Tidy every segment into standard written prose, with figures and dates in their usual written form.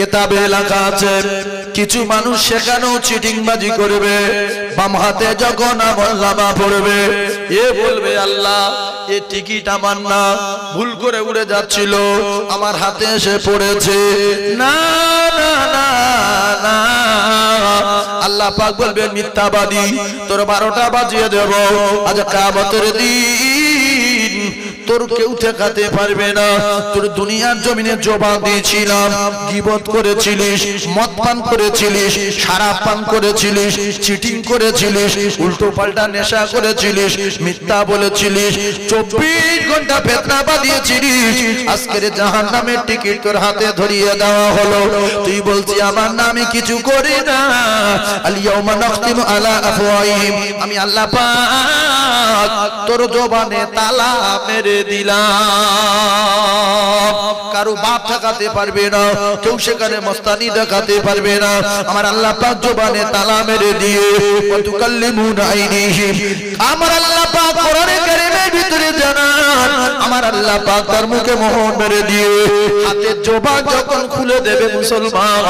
কিতাবে লেখা আছে কিছু মানুষ সেখানেও চিটিংবাজি করবে, বাম হাতে যখন আমলনামা পড়বে এ বলবে আল্লাহ এ টিকিট আমার না, ভুল করে উড়ে যাচ্ছিল আমার হাতে এসে পড়েছে। না না না না, আল্লাহ পাক বলবেন মিথ্যাবাদী, তোর 12টা বাজিয়ে দেব, আজ কিয়ামতের দিন তোর কেউ ঠেকাতে পারবে না। তোর দুনিয়ার জমিনে জবাব দিয়েছিলাম, গীবত করেছিলিস, মদ পান করেছিলিস, শরাব পান করেছিলিস, চিটিং করেছিলিস, উল্টো পাল্টা নেশা করেছিলিস, মিথ্যা বলেছিলিস, 24 ঘন্টা ফিতনা বাঁধিয়েছিলিস, আজকের জাহান্নামের টিকিট তোর হাতে ধরিয়ে দেওয়া হলো। তুই বলছি আমার নামে কিছু করি না, আল ইয়াউমা নাখতিমু আলা আফওয়াহিহিম, আমি আল্লাহ পাক তোর জবানে তালা মেরে দিলাম। কারো বাপ ঠকাতে পারবে না, কেউ সেখানে মস্তানি দেখাতে পারবে না। আমার আল্লাহ পাক জবানে তালা মেরে দিয়ে ওয়াতুকাল্লিমুনা আইদিহিম, আমার আল্লাহ পাক কোরআনে কারীমের ভিতরে জানান আমার আল্লাহ পাক তার মুখে মোহর মেরে দিয়ে হাতের জবান যখন খুলে দেবে মুসলমান,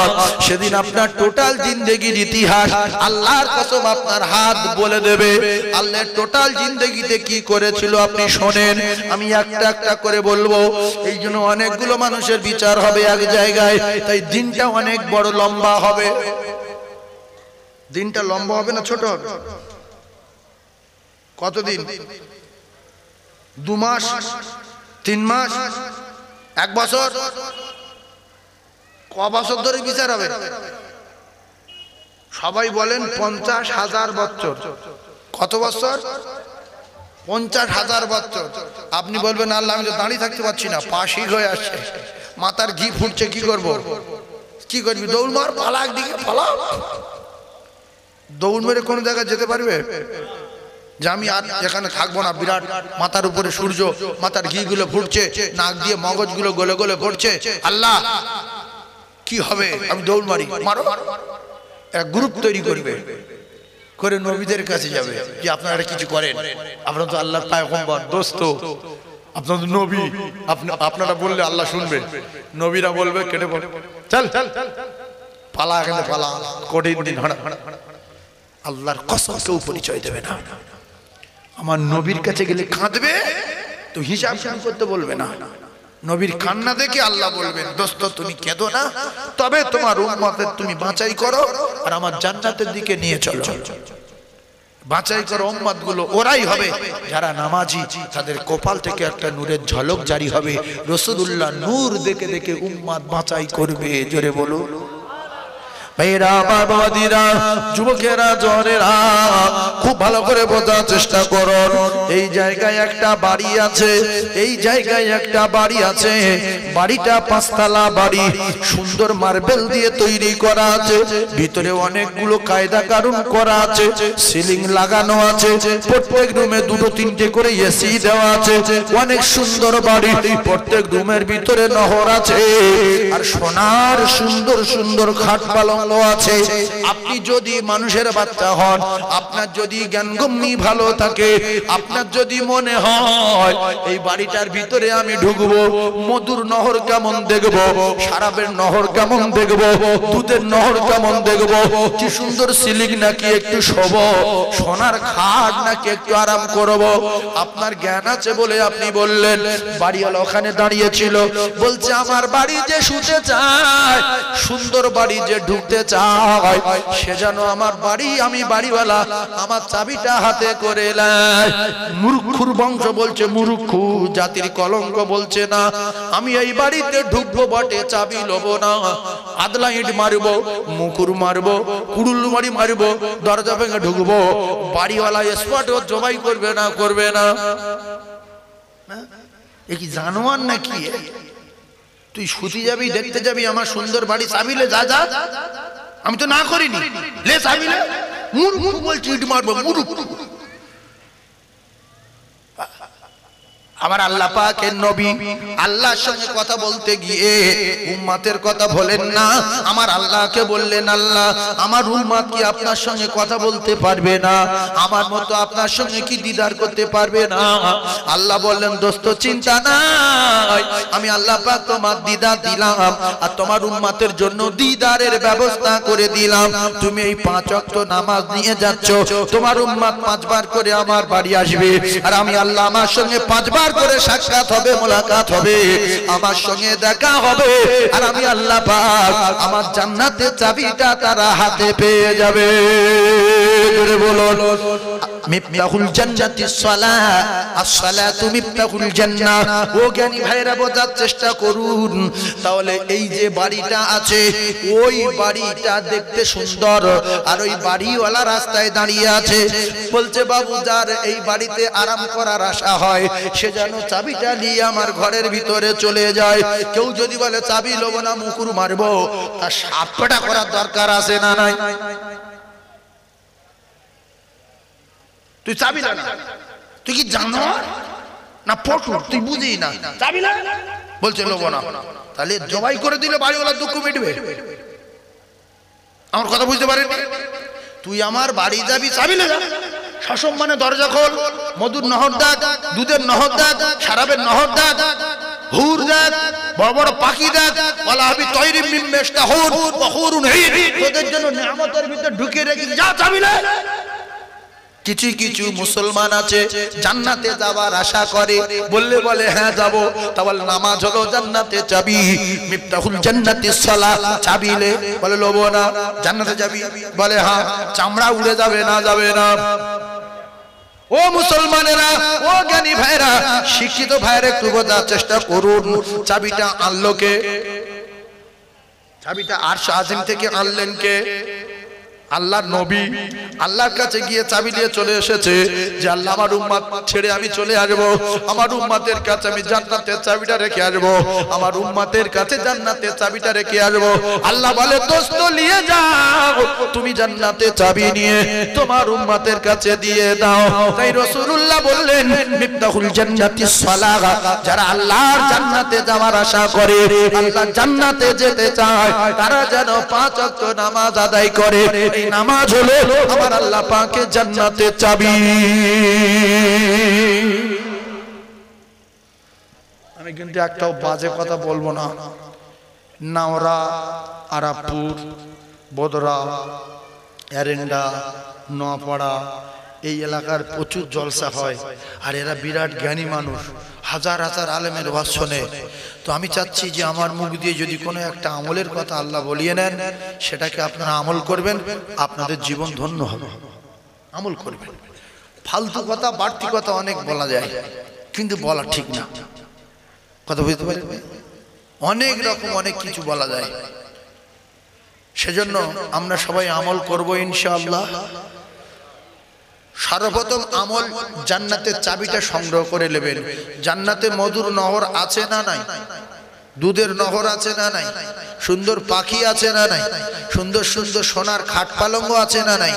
সেদিন আপনার টোটাল জিন্দেগির ইতিহাস আল্লাহর কসম আপনার হাত বলে দেবে। আল্লাহর টোটাল জিন্দেগিতে কি করেছিল আপনি শোনেন, আমি একটা একটা করে বলবো। এই জন্য অনেকগুলো মানুষের বিচার হবে এক জায়গায়, তাই দিনটা অনেক বড় লম্বা হবে। দিনটা লম্বা হবে না ছোট হবে? কতদিন? 2 মাস, 3 মাস, 1 বছর? ক বছর ধরে বিচার হবে? সবাই বলেন 50,000 বছর। কত বছর? 50,000 বছর। আপনি বলবেন আল্লাহ আমি তো দাঁড়িয়ে থাকতে পারছি না, পা শিক হয়ে আসছে, মাথার ঘি ফুটছে, কি করব? কি করবি? দৌড় মার, পালা, একদিকে পালা। দৌড় মেরে কোন জায়গায় যেতে পারবে? যে আমি আর এখানে থাকবো না, বিরাট মাথার উপরে সূর্য, মাথার ঘি গুলো ফুটছে, নাক দিয়ে মগজ গুলো গলে গলে পড়ছে, আল্লাহ কি হবে? আমি দৌড় মারি। মারো, এক গ্রুপ তৈরি করবে, করে নবীদের কাছে যাবে যে আপনারা কিছু করেন, আপনারা তো আল্লাহর পয়গম্বর, দোস্ত, আপনারা তো নবী, আপনারা বললে আল্লাহ শুনবে। নবীরা বলবে কেটে পড়ে, চল পালা, এখানে পালা, কঠিন দিন। আল্লাহর কসম কেউ পরিচয় দেবে না। আমার নবীর কাছে গেলে কাঁদবে, তো হিসাব করতে বলবে না। নবীর কান্না দেখে আল্লাহ বলবেন দোস্ত তুমি কেঁদো না, তবে তোমার উম্মতের তুমি বাঁচাই করো আর আমার জান্নাতের দিকে নিয়ে চলো। বাঁচাই করো উম্মত গুলো, ওরাই হবে যারা নামাজি, তাদের কপাল থেকে একটা নূরের ঝলক জারি হবে। রাসূলুল্লাহ নূর দেখে দেখে উম্মত বাঁচাই করবে। জোরে বলো ভাইরা, বাবাদিরা, যুবকেরা, জওয়ানেরা, খুব ভালো করে বোঝার চেষ্টা করুন। এই জায়গায় একটা বাড়ি আছে, এই জায়গায় একটা বাড়ি আছে। বাড়িটা 5 তলা বাড়ি, সুন্দর মার্বেল দিয়ে তৈরি করা আছে, ভিতরে অনেকগুলো কায়দা কানুন করা আছে, সিলিং লাগানো আছে, প্রত্যেক রুমে 2-3টে করে এসি দেওয়া আছে। অনেক সুন্দর বাড়ি, প্রত্যেক রুমের ভিতরে নহর আছে, আর সোনার সুন্দর সুন্দর খাট পালং আছে। আপনি যদি মানুষের বাচ্চা হন, আপনার যদি জ্ঞানগম্যি ভালো থাকে, আপনার যদি মনে হয় এই বাড়িটার ভিতরে আমি ঢুকবো, মধুর নহর কেমন দেখবো, শরাবের নহর কেমন দেখবো, দুধের নহর কেমন দেখবো, কি সুন্দর সিলিং নাকি একটু শোব, সোনার খাট নাকি একটু আরাম করব, আপনার জ্ঞান আছে বলে আপনি বললেন। বাড়িওয়ালা ওখানে দাঁড়িয়ে ছিল, বলছে আমার বাড়ি যে শুতে চায়, সুন্দর বাড়ি যে ঢুকতে চায়, সে যেন আমার বাড়ি, আমি বাড়িওয়ালা, আমার চাবিটা হাতে করে নেয়। মূর্খুর বংশ বলছে, মূর্খ জাতির কলঙ্ক বলছে না, আমি এই বাড়িতে ঢুকবো বটে, চাবি লবো না, আদলা ইট মারবো, মুকুর মারবো, কুড়ুল মারি মারবো, দরজা ভেঙে ঢুকবো। বাড়িওয়ালা স্পটও জবাই করবে না, করবে না। এ কি জানোয়ার নাকি? তুই শুতে যাবি, দেখতে যাবি আমার সুন্দর বাড়ি, চাবিলে যা যা, আমি তো না করিনি, লে চাবিলে। মূর্খ বলছি ইট মারবো, মূর্খ। আমার আল্লাহ পাকের নবী আল্লাহর সঙ্গে কথা বলতে গিয়ে উম্মতের কথা বলেন না, আমার আল্লাহকে বললেন, আল্লাহ আমার উম্মত কি আপনার সঙ্গে কথা বলতে পারবে না? আমার মতো আপনার সঙ্গে কি দিদার করতে পারবে না? আল্লাহ বললেন, দোস্ত চিন্তা নাই, আমি আল্লাহ পাক তোমার দিদার দিলাম আর তোমার উম্মতের জন্য দিদারের ব্যবস্থা করে দিলাম। তুমি এই 5 ওয়াক্ত নামাজ নিয়ে যাচ্ছ, তোমার উম্মত 5 বার করে আমার বাড়ি আসবে আর আমি আল্লাহ আমার সঙ্গে 5 বার করে সাক্ষাৎ হবে, মোলাকাত হবে, আমার সঙ্গে দেখা হবে আর আমি আল্লাহ পাক আমার জান্নাতের চাবিটা তারা হাতে পেয়ে যাবে। জোরে বলুন, মিফতাহুল জান্নাতিস সালাহ, as-সালাতু মিফতাহুল জান্নাহ। ও জ্ঞানী ভাইরা বোঝার চেষ্টা করুন। তাহলে এই যে বাড়িটা আছে, ওই বাড়িটা দেখতে সুন্দর আর ওই বাড়িওয়ালা রাস্তায় দাঁড়িয়ে আছে, বলছে বাবু যার এই বাড়িতে আরাম করার আশা হয় সে যেন চাবিটা নিয়ে আমার ঘরের ভিতরে চলে যায়। কেউ যদি বলে চাবি লব না মুকুর মারবো, তার সাপটা করার দরকার আছে না নাই? তুই চাবি না, তুই কি জানো না পটু, তুই বুঝি না, চাবি না বলছে লব না, তাহলে জবাই করে দিলে বাড়িওয়ালার দুঃখ মিটবে? আমার কথা বুঝতে পারেন? তুই আমার বাড়ি যাবি, চাবি না, সসম্মানে দরজা খোল, মধুর নহর দাগ, দুধের নহর দাগ, শরাবের নহর দাগ, হুর দাগ, বড় বড় পাখি দাগ, ওয়ালা হাবি তয়রিম মিন মিশতাহুর ওয়া হুরুন ঈদ, তোদের জন্য নিয়ামতের ভিতরে ঢুকিয়ে রেখে যা, চাবি না। কিছু কিছু মুসলমান আছে জান্নাতে যাওয়ার আশা করে, বললে বলে হ্যাঁ যাব, তাহলে নামাজ হলো জান্নাতে চাবি, মিফতাহুল জান্নাতিস সালাহ, চাবিলে বলে লব না, জান্নাতে যাবি বলে হ্যাঁ, চামড়া উড়ে যাবে না, যাবে না। ও মুসলমানেরা, ও জ্ঞানী ভাইরা, শিক্ষিত ভাইরা একটু বোঝার চেষ্টা করুন। চাবিটা আনলো কে? চাবিটা আরশ আজিম থেকে আনলেন কে? আল্লাহর নবী। আল্লাহর কাছে গিয়ে চাবি নিয়ে চলে এসেছে যে আল্লাহ আমার উম্মত ছেড়ে আমি চলে আসবো, আমার উম্মতের কাছে আমি জান্নাতের চাবিটা রেখে আসবো, আমার উম্মতের কাছে জান্নাতের চাবিটা রেখে আসবো। আল্লাহ বলে দোস্ত নিয়ে যাও, তুমি জান্নাতের চাবি নিয়ে তোমার উম্মতের কাছে দিয়ে দাও। তাই রাসূলুল্লাহ বললেন মিফতাহুল জান্নাতিস সালাহ, যারা আল্লাহর জান্নাতে যাওয়ার আশা করে, আল্লাহ জান্নাতে যেতে চায়, তারা যেন 5 ওয়াক্ত নামাজ আদায় করে। নামাজ হলো আমার আল্লাহ পাকের জান্নাতের চাবি। আমি কিন্তু একটাও বাজে কথা বলবো না। নাওরা, আরাপুর, বদরা, এরেন্ডা, নোয়াপাড়া, এই এলাকার প্রচুর জলসা হয় আর এরা বিরাট জ্ঞানী মানুষ, হাজার হাজার আলেমের ওয়াজ শোনে। তো আমি চাচ্ছি যে আমার মুখ দিয়ে যদি কোনো একটা আমলের কথা আল্লাহ বলিয়ে নেন, সেটাকে আপনারা আমল করবেন, আপনাদের জীবন ধন্য হবে। আমল করবেন। ফালতু কথা, বাড়তি কথা অনেক বলা যায়, কিন্তু বলা ঠিক না। কথা বুঝতে পারেন? অনেক রকম অনেক কিছু বলা যায়। সেজন্য আমরা সবাই আমল করব ইনশাআল্লাহ। সর্বপ্রথম আমল, জান্নাতের চাবিটা সংগ্রহ করে নেবেন। জান্নাতে মধুর নহর আছে না নাই? দুধের নহর আছে না নাই? সুন্দর পাখি আছে না নাই? সুন্দর সুন্দর সোনার খাট পালঙ্গ আছে না নাই?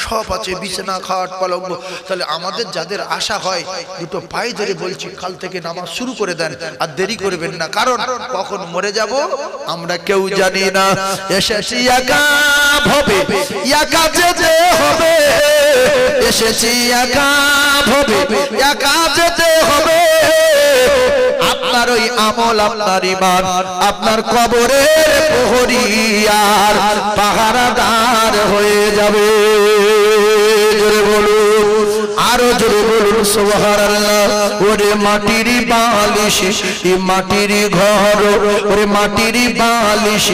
সব আছে, বিছানা, খাট, পালঙ্গ। তাহলে আমাদের যাদের আশা হয়, দুটো পায়ে ধরে বলছি, কাল থেকে নামাজ শুরু করে দেন, আর দেরি করবেন না, কারণ কখন মরে যাব আমরা কেউ জানি না। এসেছি একা ভবে, একা যেতে হবে, এসেছি একা ভবে, একা যেতে হবে। আপনার ওই আমল, আপনার ঈমান, আপনার কবরের প্রহরী আর পাহারাদার হয়ে যাবে। জোরে বলুন, আরো জোরে বলুন সুবহানাল্লাহ। ওরে মাটির বালিশ, মাটির ঘর, ওরে মাটির বালিশ,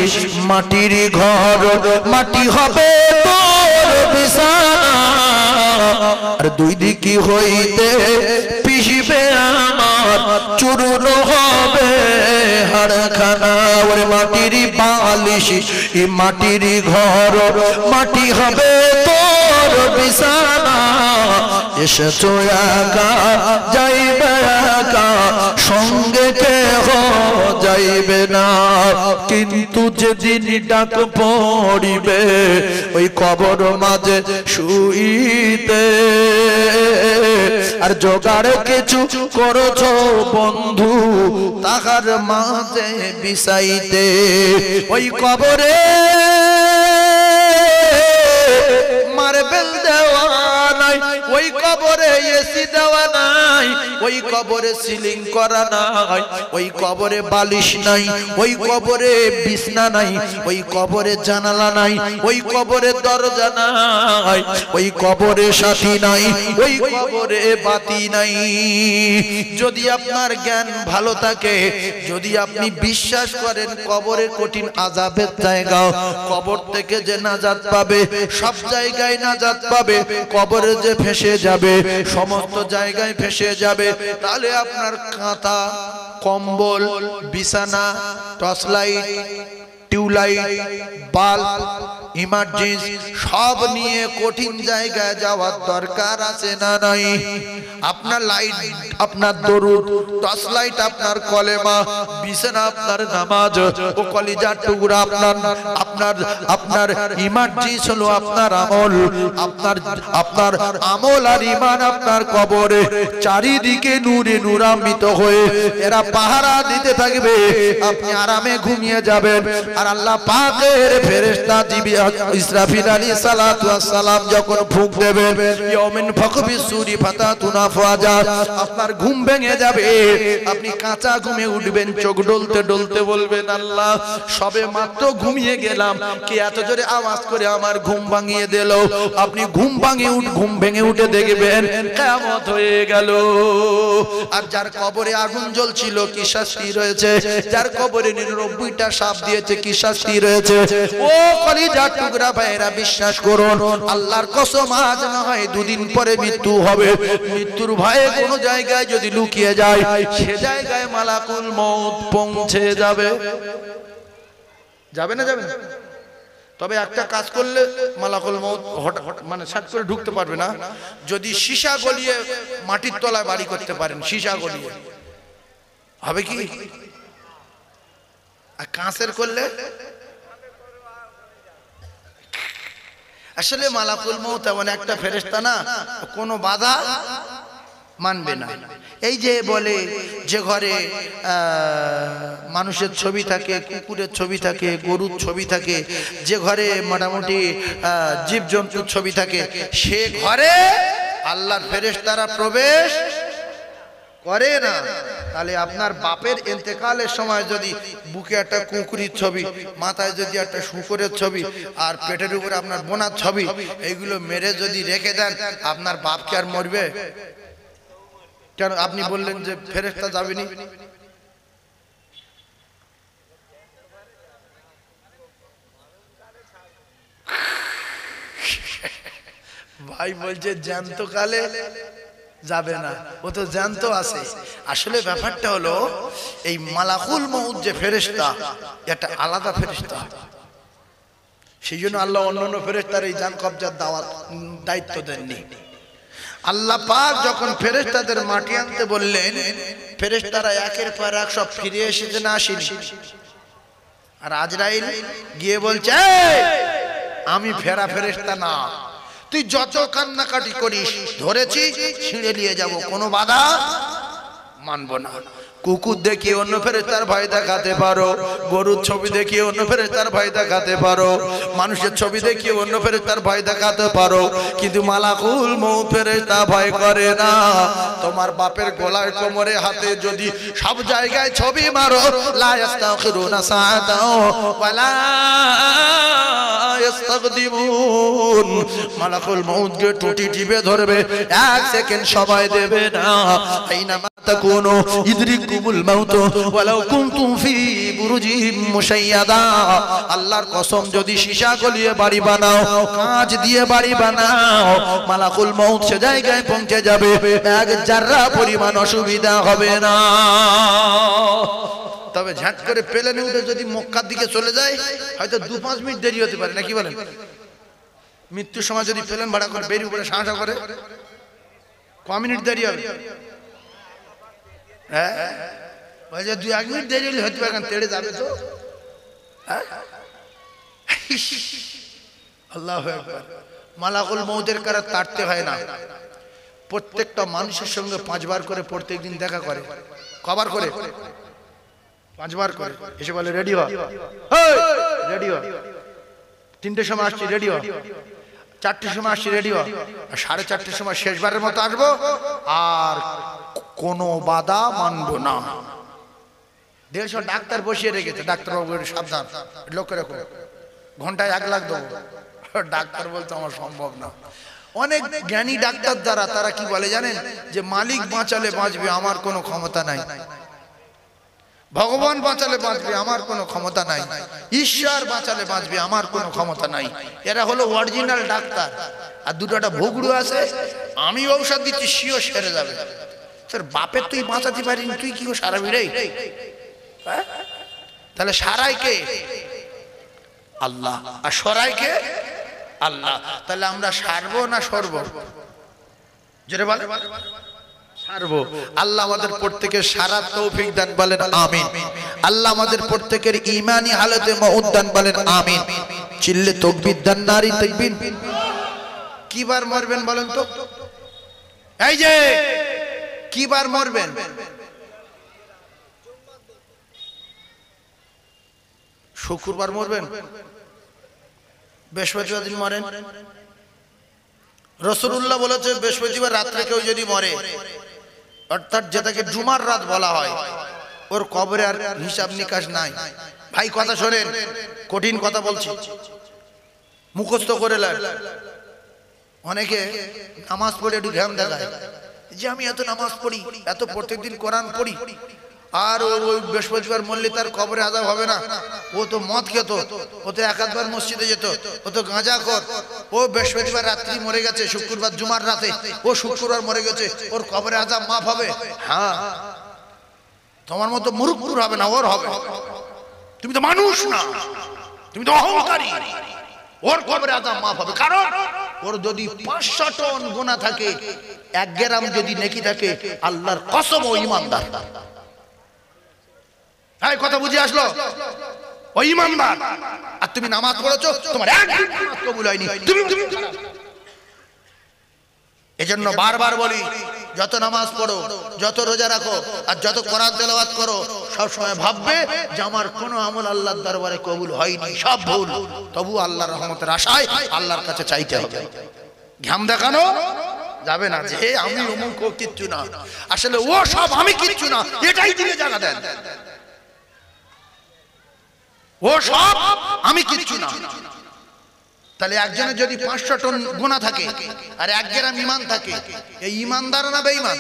মাটির ঘর, মাটি হবে তোর বিছানা, আর দুই দিকে হইতে পিষবে আমার, চূর্ণ হবে হাড়খানা। ওরে মাটির বালিশ, মাটির ঘর, মাটি হবে তোর কবর বিছানা এসেছো একা যাইবে একা সঙ্গে কেহ যাইবে না কিন্তু যেদিন ডাক পড়িবে ওই কবর মাঝে শুইতে আর জোগাড় কিছু করছো বন্ধু তাহার মাঝে বিছাইতে ওই কবরে মার্বেল দেওয়া নাই ওই কবরে এসি দেওয়া নাই ওই কবরে সিলিং করা নাই ওই কবরে বালিশ নাই ওই কবরে বিছনা নাই ওই কবরে জানালা নাই ওই কবরে দরজা নাই ওই কবরে সাথী নাই ওই কবরে বাতি নাই যদি আপনার জ্ঞান ভালো থাকে যদি আপনি বিশ্বাস করেন কবরে কঠিন আযাবের জায়গা কবর থেকে যে নাজাত পাবে সব জায়গায় নাজাত পাবে কবরে যে ফেসে যাবে সমস্ত জায়গায় ফেসে যাবে তাহলে আপনার কাঁথা কম্বল বিছানা torch light tubelight bulb emergency সব নিয়ে কঠিন জায়গায় যাওয়ার দরকার আছে না নাই আপনার লাইট আপনার দরুদ টর্চ লাইট আপনার কলেমা বিছানা আপনার নামাজ ও কলিজার টুকরা আপনার আপনার আপনার ইমার্জেন্সি হলো আপনার আমল আপনার আমল আর ঈমান আপনার কবরে চারিদিকে নূরে নূরান্বিত হয়ে এরা পাহারা দিতে থাকবে আপনি আরামে ঘুমিয়ে যাবেন আর আল্লাহ পাকের ফেরেশতা জিবরিল ইসরাফিল আলাইহিস সালাতু ওয়াস সালাম যখন ফুঁক দেবেন ইয়াউমিন ফাকবি সূরি ফাতাতুনা ফাজা আপনার ঘুম ভেঙে যাবে আপনি কাঁচা ঘুমে উঠবেন চোখ ডলতে ডলতে বলবেন আল্লাহ সবে মাত্র ঘুমিয়ে গেলাম কি এত জোরে আওয়াজ করে আমার ঘুম ভাঙিয়ে দিল আপনি ঘুম ভেঙে উঠে দেখবেন কিয়ামত হয়ে গেল আর যার কবরে আগুন জ্বলছিল কি শাস্তি রয়েছে যার কবরে 99টা সাপ দিয়েছে কি শাস্তি রয়েছে ও কলিজার টুকরা ভাইরা বিশ্বাস করুন আল্লাহর কসম আজ না হয় দুদিন পরে মৃত্যু হবে মৃত্যুর ভয়ে কোন জায়গায় যদি লুকিয়ে যায় সে জায়গায় মালাকুল মউত পৌঁছে যাবে যাবে না যাবে না তবে একটা কাজ করলে মালাকুল মউত মানে সাত করে ঢুকতে পারবে না যদি সীসা গলিয়ে মাটির তলায় বাড়ি করতে পারেন সীসা গলিয়ে হবে কি আর কাঁচের করলে আসলে মালাকুল মউত এমন একটা ফেরেশতা না কোনো বাধা মানবে না এই যে বলে যে ঘরে মানুষের ছবি থাকে কুকুরের ছবি থাকে গরুর ছবি থাকে যে ঘরে মোটামুটি জীবজন্তুর ছবি থাকে সে ঘরে আল্লাহর ফেরেশতারা প্রবেশ করে না তাহলে আপনার বাপের ইন্তেকালের সময় যদি বুকে একটা কুকুরের ছবি মাথায় যদি একটা শুকরের ছবি আর পেটের উপরে আপনার বোনার ছবি এইগুলো মেরে যদি রেখে দেন আপনার বাপ কি আর মরবে কেন আপনি বললেন যে ফেরেশতা যাবেনি ভাই বলছে জ্যান্ত কালে যাবে না ও তো জ্যান্ত আছে আসলে ব্যাপারটা হলো এই মালাকুল মউত যে ফেরেশতা এটা আলাদা ফেরেশতা সেই জন্য আল্লাহ অন্যান্য ফেরেশতার এই জান কবজার দায়িত্ব দেননি আল্লাহ পাক যখন ফেরেশতাদের মাটি আনতে বললেন ফেরেশতারা একের পর এক সব ফিরে এসেছে না আসেনি আর আজরাইল গিয়ে বলছে আমি ফেরা ফেরেশতা না তুই যত কান্নাকাটি করিস ধরেছি ছিঁড়ে নিয়ে যাব কোনো বাধা মানব না কুকুর দেখিয়ে অন্য ফেরেশতার ভয় দেখাতে পারো গরুর ছবি দেখিয়ে অন্য ফেরেশতার ভয় দেখাতে পারো মানুষের ছবি দেখিয়ে অন্য ফেরেশতার ভয় দেখাতে পারো কিন্তু মালাকুল মউত ফেরেশতা ভয় করে না তোমার বাপের গলায় কোমরে হাতে যদি সব জায়গায় ছবি মারো লা ইস্তাখিরুনা সাআতাও ওয়ালা ইস্তাকদিমুন মালাকুল মউত কে টুটি টিপে ধরবে এক সেকেন্ড সময় দেবে না আইনামা তাকুনু ইদরিকুমুল মাউত ওয়ালাউ কুনতুম ফি বুরুজিম মুশাইয়াদা আল্লাহর কসম যদি সীসা গলিয়ে বাড়ি বানাও কাঁচ দিয়ে বাড়ি বানাও মালাকুল মউত সে জায়গায় পৌঁছে যাবে এক জাররা পরিমাণ অসুবিধা হবে না তবে ঝাঁট করে প্লেনে উঠে যদি মক্কার দিকে চলে যায় হয়তো 2-5 মিনিট দেরি হতে পারে নাকি বলেন মৃত্যুর সময় যদি প্লেন ভাড়া করে বেরিয়ে উপরে সাঁসা করে ক মিনিট দেরি হবে? হ্যাঁ বলছে 2-1 মিনিট দেরি হলে হয়তো এখন তেড়ে যাবে তো। আল্লাহু আকবার। মালাকুল মউতের কারা তাড়তে হয় না, প্রত্যেকটা মানুষের সঙ্গে 5 বার করে প্রত্যেকদিন দেখা করে। কবার করে? 5 বার করে। এসে বলে রেডি হ, রেডি হ, 3টের সময় আসছি রেডি হ, 4টের সময় আসছি রেডি হ, আর 4:30-র সময় শেষবারের মতো আসবো, আর কোনো বাধা মানবো না। 150 ডাক্তার বসিয়ে রেখেছে, ডাক্তারবাবু সাবধান, লক্ষ্য রাখো, ঘন্টায় 1 লাখ দেবো। ডাক্তার বলতে আমার সম্ভব না। অনেক জ্ঞানী ডাক্তার দ্বারা তারা কি বলে জানেন, যে মালিক বাঁচালে বাঁচবে, আমার কোনো ক্ষমতা নাই। ভগবান বাঁচালে বাঁচবে, আমার কোনো ক্ষমতা নাই। ঈশ্বর বাঁচালে বাঁচবে, আমার কোনো ক্ষমতা নাই। এরা হলো অরিজিনাল ডাক্তার। আর দুটোটা ভুগড়ু আছে, আমি ঔষধ দিচ্ছি সিও সেরে যাবে। তোর বাপের তুই বাঁচাতে পারিনি, তুই কি সারা ভিড়ে? তাহলে সারাই কে? আল্লাহ। আর সরাই কে? আল্লাহ। তাহলে আমরা সারবো না সরবো? যেটা বলে সারবো। আল্লাহ আমাদের প্রত্যেকের সারার তৌফিক দান, বলেন আমিন। আল্লাহ আমাদের প্রত্যেকের ঈমানি হালতে মউত দান, বলেন আমিন। চিল্লে তাকবীর দান, নারী তাকবীর। কিবার মরবেন বলেন তো? এই যে কিবার মরবেন? শুক্রবার মরবেন, বৃহস্পতিবার দিন মরেন। রাসূলুল্লাহ বলেছে বৃহস্পতিবার রাত্রে কেউ যদি মরে, অর্থাৎ যেটাকে জুমার রাত বলা হয়, ওর কবরে আর হিসাব নিকাশ নাই। ভাই কথা শোনেন, কঠিন কথা বলছি, মুখস্থ করে নেন। অনেকে নামাজ পড়ে একটু ঘাম দেখায় যে আমি এত নামাজ পড়ি, এত প্রত্যেকদিন কোরআন পড়ি, আর ওই বৃহস্পতিবার মরলে তার কবরে আযাব হবে না। ও তো মদ খেত, ও তো 1-2 বার মসজিদে যেত, ও তো গাঁজা খোর, ও বৃহস্পতিবার রাত্রি মরে গেছে, শুক্রবার জুমার রাতে ও শুক্রবার মরে গেছে, ওর কবরে আযাব মাফ হবে? হ্যাঁ, তোমার মতো মুরুক্কুর হবে না, ওর হবে। তুমি তো মানুষ না, তুমি তো অহংকারী। ওর কবরে আযাব মাফ হবে, কারণ ওর যদি 500 টন গুনাহ থাকে, 1 গ্রাম যদি নেকি থাকে, আল্লাহর কসম ও ঈমানদার। এই কথা বুঝে আসলো? ও ঈমানদার। আর তুমি নামাজ পড়েছো, তোমার একদিন নামাজ কবুল হয়নি, তুমি। এজন্য বারবার বলি, যত নামাজ পড়ো, যত রোজা রাখো, আর যত কোরআন তেলাওয়াত করো, সব সময় ভাববে যে আমার কোনো আমল আল্লাহর দরবারে কবুল হয়নি, সব ভুল। তবু আল্লাহর রহমতের আশায় আল্লাহর কাছে চাইতে হবে। ঘাম দেখানো যাবে না যে আমি অমুক কিচ্ছু না, আসলে ও সব আমি কিচ্ছু না, এটাই দিলে জায়গা দেন। ও সব আমি কিচ্ছু না। তাহলে একজনের যদি 500 টন গুনাহ থাকে আর 1 গ্রাম ঈমান থাকে, এই ঈমানদার না বেঈমান?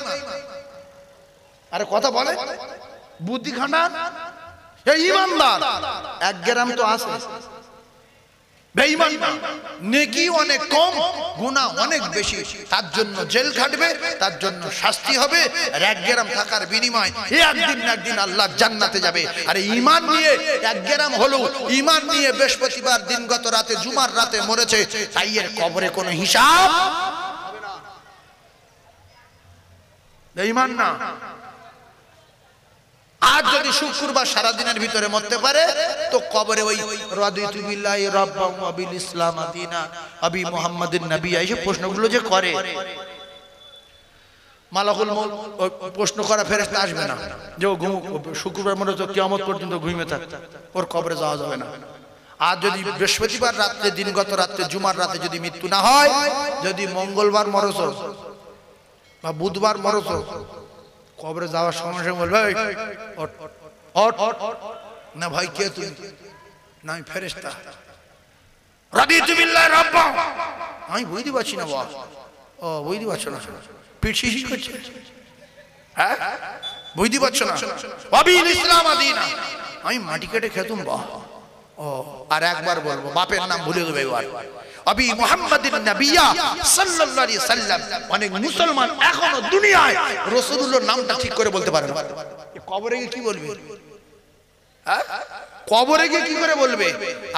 আরে কথা বলে, বুদ্ধি খাটান। এই ঈমানদার, 1 গ্রাম তো আছে, বেঈমান না। নেকি অনেক কম, গুনাহ অনেক বেশি, তার জন্য জেল খাটবে, তার জন্য শাস্তি হবে। আর 1 গ্রাম থাকার বিনিময়ে একদিন না একদিন আল্লাহ জান্নাতে যাবে। আর ঈমান নিয়ে 1 গ্রাম হলো ঈমান নিয়ে বৃহস্পতিবার দিনগত রাতে জুমার রাতে মরেছে, তাই এর কবরে কোনো হিসাব হবে না। বেঈমান না। আজ যদি শুক্রবার সারা দিনের ভিতরে মরতে পারে, তো কবরে ওই রাদিতু বিল্লাহি রাব্বান ওয়া বিল ইসলাম দীনা আবি মুহাম্মাদিন নবী, এই প্রশ্নগুলো যে করে, মালাকুল মউত প্রশ্ন করা ফেরেশতা আসবে না যে ও শুক্রবার মরে তো কিয়ামত পর্যন্ত ঘুমিয়ে থাক, ওর কবরে যাওয়া যাবে না। আর যদি বৃহস্পতিবার রাতে দিনগত রাতে জুমার রাতে যদি মৃত্যু না হয়, যদি মঙ্গলবার মরছ বা বুধবার মরছ, কবরে যাওয়ার সময় সঙ্গে বলবে না ভাই কে তুমি? না আমি ফেরেশতা। রাদিতু বিল্লাহি রাব্বা, আমি বুঝতে পারছি না বাবা। ও বুঝতে পারছো না, পিছিয়ে করছে, হ্যাঁ বুঝতে পারছো না। ওয়াবিল ইসলাম দীনা, আমি মাটি কেটে খেতুম বাহ। ও আর একবার বলবো, বাপের নাম ভুলে দেবে এবার। আবি মুহাম্মাদিন নবিয়্যা সাল্লাল্লাহু আলাইহি সাল্লাম। অনেক মুসলমান এখনো দুনিয়ায় রাসূলুল্লাহর নামটা ঠিক করে বলতে পারে না। কবরে গিয়ে কি বলবে? কবরে গিয়ে কি করে বলবে?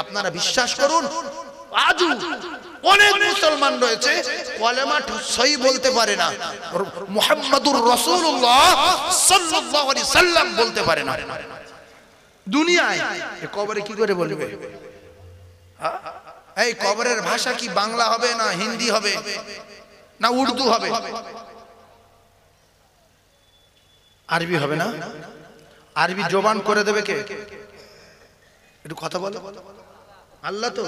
আপনারা বিশ্বাস করুন, আজও অনেক মুসলমান রয়েছে কলেমা সহি বলতে পারে না, মুহাম্মাদুর রাসূলুল্লাহ সাল্লাল্লাহু আলাইহি সাল্লাম বলতে পারে না। দুনিয়ায় এ কবরে কি করে বলবে? এই কবরের ভাষা কি বাংলা হবে না হিন্দি হবে না উর্দু হবে? আরবি হবে না? আরবি জবান করে দেবে কে? একটু কথা বলো। আল্লাহ তো।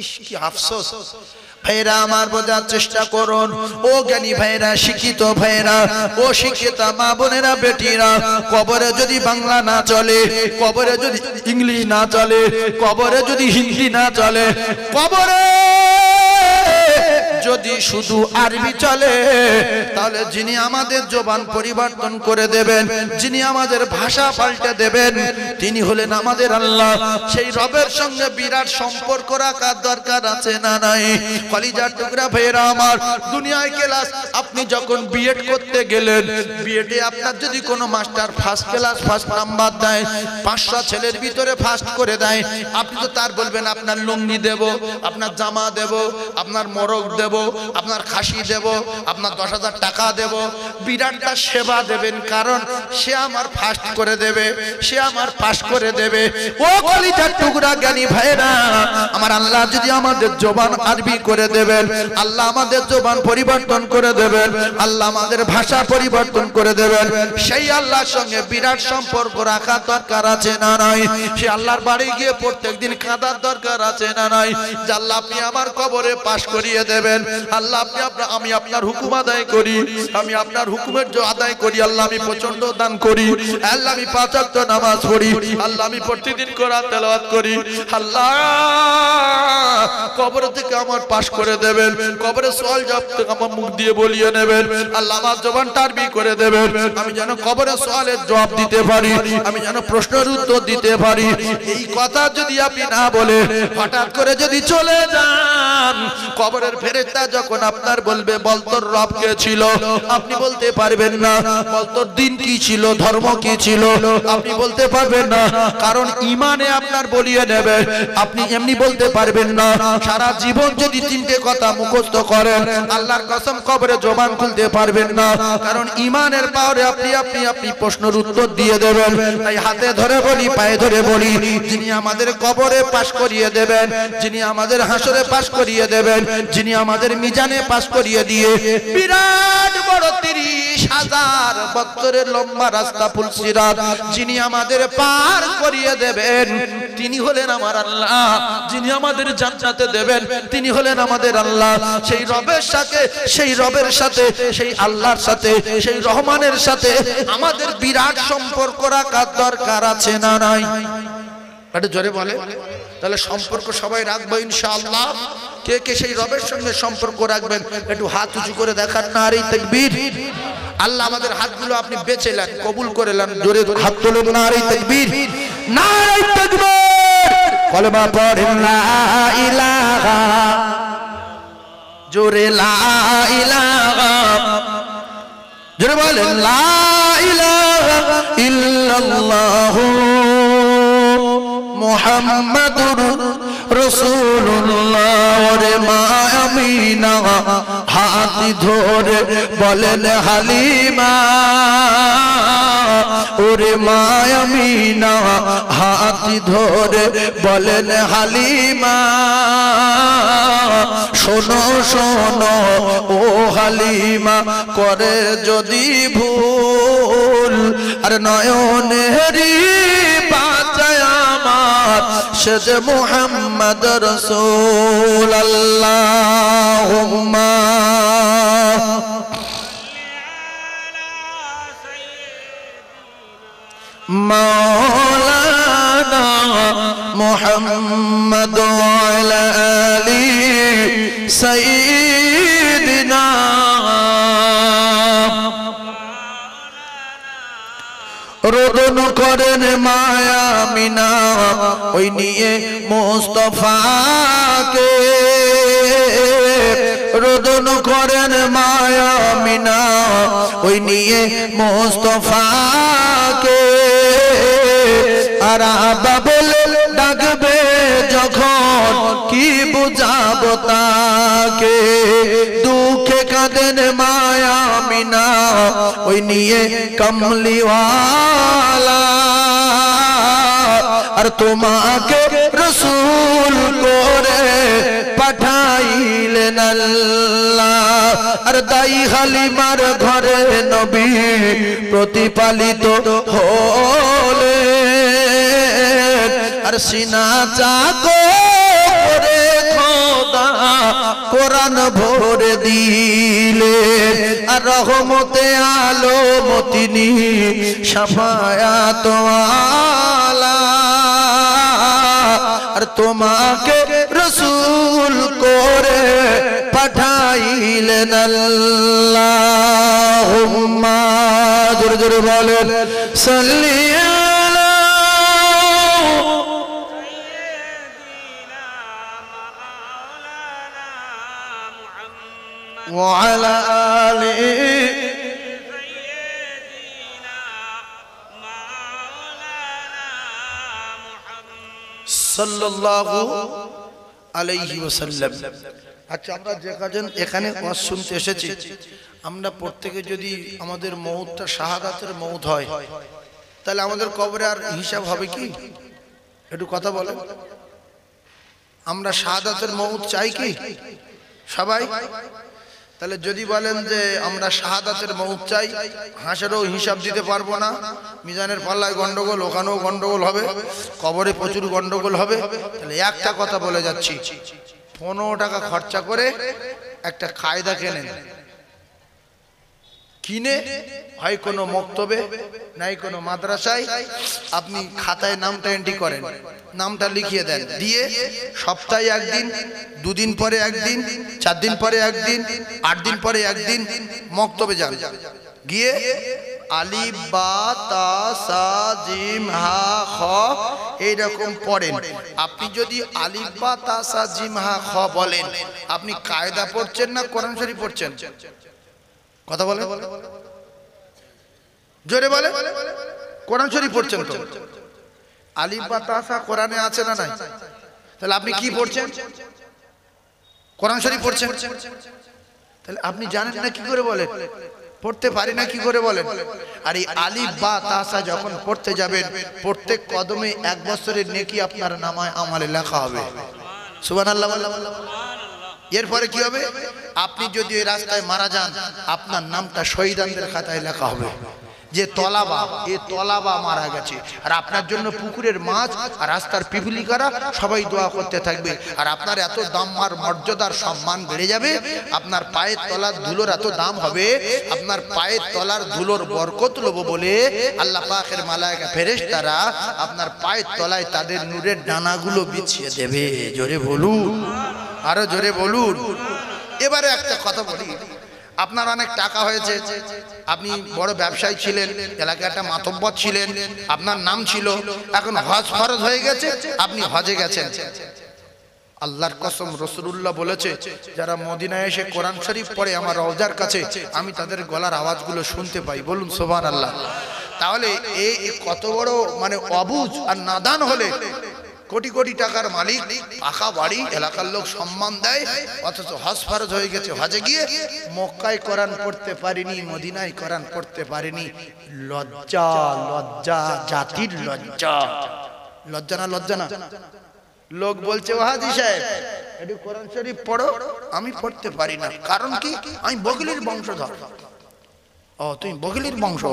ইস কি আফসোস। ভাইরা আমার বোঝার চেষ্টা করুন, ও জ্ঞানী ভাইরা, শিক্ষিত ভাইরা, ও শিক্ষিত মা বোনেরা, বেটিরা, কবরে যদি বাংলা না চলে, কবরে যদি ইংলিশ না চলে, কবরে যদি হিন্দি না চলে, কবরে যদি শুধু আরবি চলে, তাহলে যিনি আমাদের জবান পরিবর্তন করে দেবেন, যিনি আমাদের ভাষা পাল্টে দেবেন, তিনি হলেন আমাদের আল্লাহ। সেই রবের সঙ্গে বিরাট সম্পর্ক রাখার দরকার আছে না নাই? কলিজার টুকরা ভাইরা আমার, দুনিয়ায় ক্লাস আপনি যখন বিএড করতে গেলেন, বিএডে আপনার যদি কোনো master first class first number দেয়, 500 ছেলের ভিতরে ফার্স্ট করে দেয়, আপনি তো তার বলবেন আপনার লুঙ্গি দেব, আপনার জামা দেব, আপনার মোরগ দেব, আপনার খাসি দেব, আপনার 10,000 টাকা দেব, বিরাটটা সেবা দেবেন, কারণ সে আমার ফার্স্ট করে দেবে, সে আমার পাস করে দেবে। ও কলিজার টুকরা জ্ঞানী ভাইরা আমার, আল্লাহ যদি আমাদের জবান আরবি করে দেবেন, আল্লাহ আমাদের জবান পরিবর্তন করে দেবেন, আল্লাহ আমাদের ভাষা পরিবর্তন করে দেবেন, সেই আল্লাহর সঙ্গে বিরাট সম্পর্ক রাখার দরকার আছে না নাই? সে আল্লাহর বাড়ি গিয়ে প্রত্যেকদিন কাঁদার দরকার আছে না নাই? যে আল্লাহ আপনি আমার কবরে পাশ করিয়ে দেবেন, আল্লাহ আমি আপনার হুকুম আদায় করি, আমি আপনার হুকুমের আদায় করি, আল্লাহ আমি প্রচন্ড দান করি, আল্লাহ আমি 5 ওয়াক্ত নামাজ পড়ি, আল্লাহ আমি প্রতিদিন কোরআন তেলাওয়াত করি, আল্লাহ কবর থেকে আমার পাশ করে দেবেন, কবরে সওয়াল জবাব থেকে আমার মুখ দিয়ে বলিয়ে নেবেন, আল্লাহ আমার জবানটা আরবি করে দেবেন, আমি যেন কবরে সওয়ালের জবাব দিতে পারি, আমি যেন প্রশ্নের উত্তর দিতে পারি। এই কথা যদি আপনি না বলে হঠাৎ করে যদি চলে যান, কবরের ফেরেশতা যখন আপনার বলবে বল তোর রব কে ছিল, আপনি বলতে পারবেন না। বল তোর দিন কি ছিল, ধর্ম কি ছিল, আপনি বলতে পারবেন না, কারণ ইমানে আপনার বলিয়ে নেবে, আপনি এমনি বলতে পারবেন না। সারা জীবন যদি 3টে কথা মুখস্থ করেন, আল্লাহর কসম কবরে জবান খুলতে পারবেন না, কারণ ইমানের পাওয়ারে আপনি প্রশ্নের উত্তর দিয়ে দেবেন। তাই হাতে ধরে বলি, পায়ে ধরে বলি, যিনি আমাদের কবরে পাশ করিয়ে দেবেন, যিনি আমাদের হাসরে পাশ করিয়ে দেবেন, যিনি আমাদের মিজানে পাশ করিয়ে দিয়ে বিরাট বড় 30,000 বছরের লম্বা রাস্তা ফুলসিরাত যিনি আমাদের পার করিয়ে দেবেন, তিনি হলেন আমার আল্লাহ। যিনি আমাদের জান্নাতে দেবেন, তিনি হলেন আমাদের আল্লাহ। সেই রবের সাথে, সেই রবের সাথে, সেই আল্লাহর সাথে, সেই রহমানের সাথে আমাদের বিরাট সম্পর্ক রাখার দরকার আছে না নাই? একটু জোরে বলে। তাহলে সম্পর্ক সবাই রাখবো ইনশাআল্লাহ। কে কে সেই রবের সঙ্গে সম্পর্ক রাখবেন একটু হাত উঁচু করে দেখান। নারে তাকবীর। আল্লাহ আমাদের হাতগুলো আপনি বেঁচে নেন, কবুল করে নেন। জোরে হাত তুলুন। নারে তাকবীর, নারে তাকবীর। কলমা পড়েন লা ইলাহা, জোরে লা ইলাহা, জোরে বলেন লা ইলাহা ইল্লাল্লাহু মুহাম্মাদুর রাসূলুল্লাহ। ওরে মা আমিনা হাত ধরে বলেন হালিমা, ওরে মা আমিনা হাত ধরে বলেন হালিমা। শোনো শোনো ও হালিমা, করে যদি ভুল আর নয়নেরি বাঁচায় আমার সে যে মুহাম্মদ রাসূল। আল্লাহুম্মা মাওলানা মুহাম্মদ ওয়ালা আলি সাইয়্যিদিনা। রোদন করেন মায়া মিনা ওই নিয়ে মুস্তাফাকে, রোদন করেন মায়া মিনা ওই নিয়ে মুস্তাফাকে। আর আবা বলে ডাকবে যখন কি বুঝাবো তাকে দুঃখে কাঁদেন মায়া মিনা ওই নিয়ে কমলিওয়ালা আর তোমাকে রসূল করে পাঠাইলেন আল্লাহ আর দাই হালিমার ঘরে নবী প্রতিপালিত হলে আর সিনা চাকো করে খোদা কোরআন ভরে দিলে আর রহমতে আলম তিনি শাফায়াত ওয়ালা আর তোমাকে রসূল করে পাঠাইলেন আল্লাহুম্মা জোরে জোরে বলেন সাল্লি আলা ওয়া আলা আলিহি সাল্লাল্লাহু আলাইহি ওয়াসাল্লাম। আচ্ছা আমরা যে কজন এখানে ওয়াজ শুনতে এসেছি আমরা প্রত্যেকে যদি আমাদের মউতটা শাহাদাতের মউত হয় তাহলে আমাদের কবরে আর হিসাব হবে কি? একটু কথা বলেন। আমরা শাহাদাতের মউত চাই কি সবাই? তাহলে যদি বলেন যে আমরা শাহাদাতের মউত চাই, হাসেরও হিসাব দিতে পারবো না, মিজানের পাল্লায় গন্ডগোল, ওখানেও গন্ডগোল হবে, কবরে প্রচুর গন্ডগোল হবে, তাহলে একটা কথা বলে যাচ্ছি, 15 টাকা খরচা করে একটা কায়দা কেনেন, কিনে হয় কোনো মক্তবে নাই কোনো মাদ্রাসায় আপনি খাতায় নামটা এন্ট্রি করেন, নামটা লিখিয়ে দেন, দিয়ে সপ্তাহে একদিন, 2 দিন পরে একদিন, 4 দিন পরে একদিন, 8 দিন পরে একদিন মক্তবে যান, গিয়ে আলিফ বা তা সা জিম হা খ এইরকম পড়েন। আপনি যদি আলিফ বা তা সা জিম হা খ বলেন আপনি কায়দা পড়ছেন না কোরআন শরীফ পড়ছেন? কথা বলে জোরে বলে। কোরআন শরীফ পড়ছেন তো? আলিফ বা তা সা কোরআনে আছে না নাই? তাহলে আপনি কি পড়ছেন? কোরআন শরীফ পড়ছেন। তাহলে আপনি জানেন না কি করে বলেন? পড়তে পারি না কি করে বলেন? আর এই আলিফ বা তা সা যখন পড়তে যাবেন প্রত্যেক কদমে 1 বছরের নেকি আপনার নামায় আমলে লেখা হবে। সুবহানাল্লাহ। এরপরে কি হবে? আপনি যদি এই রাস্তায় মারা যান আপনার নামটা শহীদানদের খাতায় লেখা হবে যে তলাবা, এ তলাবা মারা গেছে, আর আপনার জন্য পুকুরের মাছ আর রাস্তার পিপিলিকারা সবাই দোয়া করতে থাকবে, আর আপনার এত দাম আর মর্যাদার সম্মান বেড়ে যাবে, আপনার পায়ের তলার ধুলোর এত দাম হবে, আপনার পায়ের তলার ধুলোর বরকত লব বলে আল্লাহ পাকের মালায়েকা ফেরেশতারা আপনার পায়ের তলায় তাদের নূরের ডানাগুলো বিছিয়ে দেবে। জোরে বলুন, আরো জোরে বলুন। এবারে একটা কথা বলি, আপনার অনেক টাকা হয়েছে, আপনি বড় ব্যবসায়ী ছিলেন, এলাকায় একটা মাতব্বর ছিলেন, আপনার নাম ছিল, এখন হজ ফরজ হয়ে গেছে, আপনি হজে গেছেন। আল্লাহর কসম রাসূলুল্লাহ বলেছে যারা মদিনায় এসে কোরআন শরীফ পড়ে আমার রওজার কাছে আমি তাদের গলার আওয়াজগুলো শুনতে পাই। বলুন সুবহানাল্লাহ। তাহলে এই কত বড় মানে অবুঝ আর নাদান হলে কোটি কোটি টাকার মালিক, পাকা বাড়ি, এলাকার লোক সম্মান দেয়, অথচ হজ ফরজ হয়ে গেছে, হজে গিয়ে মক্কায় কোরআন পড়তে পারিনি, মদিনায় কোরআন পড়তে পারিনি। লজ্জা, লজ্জা, জাতির লজ্জা। লজ্জা না? লজ্জা না? লোক বলছে ওয়াহাজি সাহেব একটু কোরআন শরীফ পড়ো, আমি পড়তে পারি না। কারণ কি? আমি বগলির বংশধর। ও তুমি বগলির বংশ?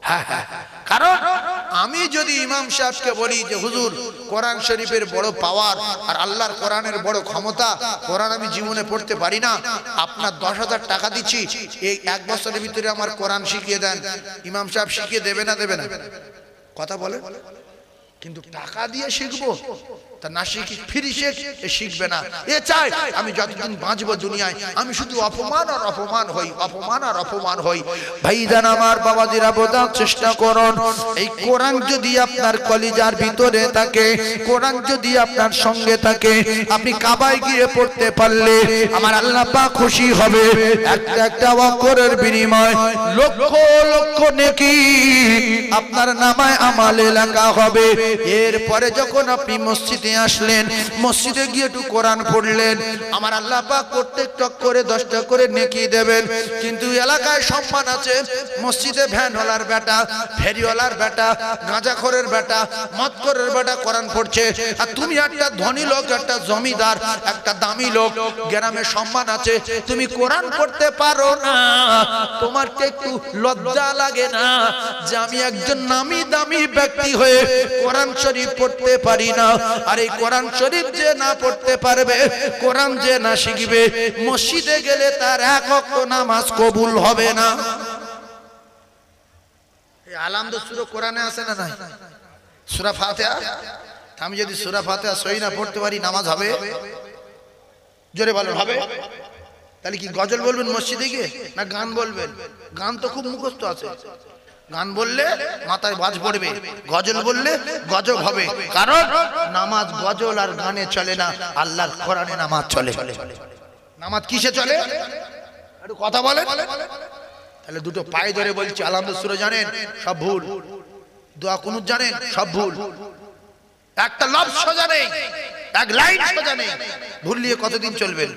হ্যাঁ হ্যাঁ। কারণ আমি যদি ইমাম সাহেবকে বলি যে হুজুর কোরআন শরীফের বড় পাওয়ার আর আল্লাহর কোরআনের বড় ক্ষমতা, কোরআন আমি জীবনে পড়তে পারি না, আপনার 10,000 টাকা দিচ্ছি, এই 1 বছরের ভিতরে আমার কোরআন শিখিয়ে দেন, ইমাম সাহেব শিখিয়ে দেবে না? দেবে না? কথা বলে। কিন্তু টাকা দিয়ে শিখবো তা না, শিখি ফ্রি শেখ, এ শিখবে না। এ চাই আমি যতদিন বাঁচবো দুনিয়ায় আমি শুধু অপমান আর অপমান হই, অপমান আর অপমান হই। ভাইজান আমার, বাবাজিরা বোঝার চেষ্টা করুন, এই কোরআন যদি আপনার কলিজার ভিতরে থাকে, কোরআন যদি আপনার সঙ্গে থাকে, আপনি কাবায় গিয়ে পড়তে পারলে আমার আল্লাহ পাক খুশি হবে। একটা একটা ওয়াক্তের বিনিময় লক্ষ লক্ষ নেকি আপনার নামায় আমলে লেখা হবে। এরপরে যখন আপনি মসজিদে মসজিদে আসলেন, মসজিদে গিয়ে একটু কোরআন পড়লেন, আমার আল্লাহ পাক প্রত্যেকটা করে 10টা করে নেকি দেবেন। কিন্তু এলাকায় সম্মান আছে, মসজিদে ভ্যানওয়ালার বেটা, ফেরিওয়ালার বেটা, গাঁজাখোরের বেটা, মদখোরের বেটা কোরআন পড়ছে, আর তুমি একটা ধনী লোক, একটা জমিদার, একটা দামি লোক, গ্রামে সম্মান আছে, তুমি কোরআন পড়তে পারো না। তোমার কি একটু লজ্জা লাগে না যে আমি একজন নামি দামি ব্যক্তি হয়ে কোরআন শরীফ পড়তে পারি না? আর এই কোরআন শরীফ যে না পড়তে পারবে, কোরআন যে না শিখবে, মসজিদে গেলে তার এক ওয়াক্ত নামাজ কবুল হবে না। এই আলামদ সূরা কোরআনে আছে না নাই? সূরা ফাতিহা, আমি যদি সূরা ফাতিহা সহি না পড়তে পারি, নামাজ হবে? জোরে বলেন, হবে? তাহলে কি গজল বলবেন মসজিদে গিয়ে, না গান বলবেন? গান তো খুব মুখস্থ আছে, গান বললে মাথায় বাজ পড়বে, গজল বললে গজব হবে। কারণ নামাজ গজল আর গানে চলে না, আল্লাহর কোরআনে নামাজ চলে। নামাজ কিসে চলে? একটু কথা বলেন। তাহলে দুটো পায়ে ধরে বলছি, আলহামদুলিল্লাহ জানেন সব ভুল, দোয়া কুনুত জানেন সব ভুল, একটা লফজ সোজা নেই, এক লাইন সোজা নেই, ভুল নিয়ে কতদিন চলবেন?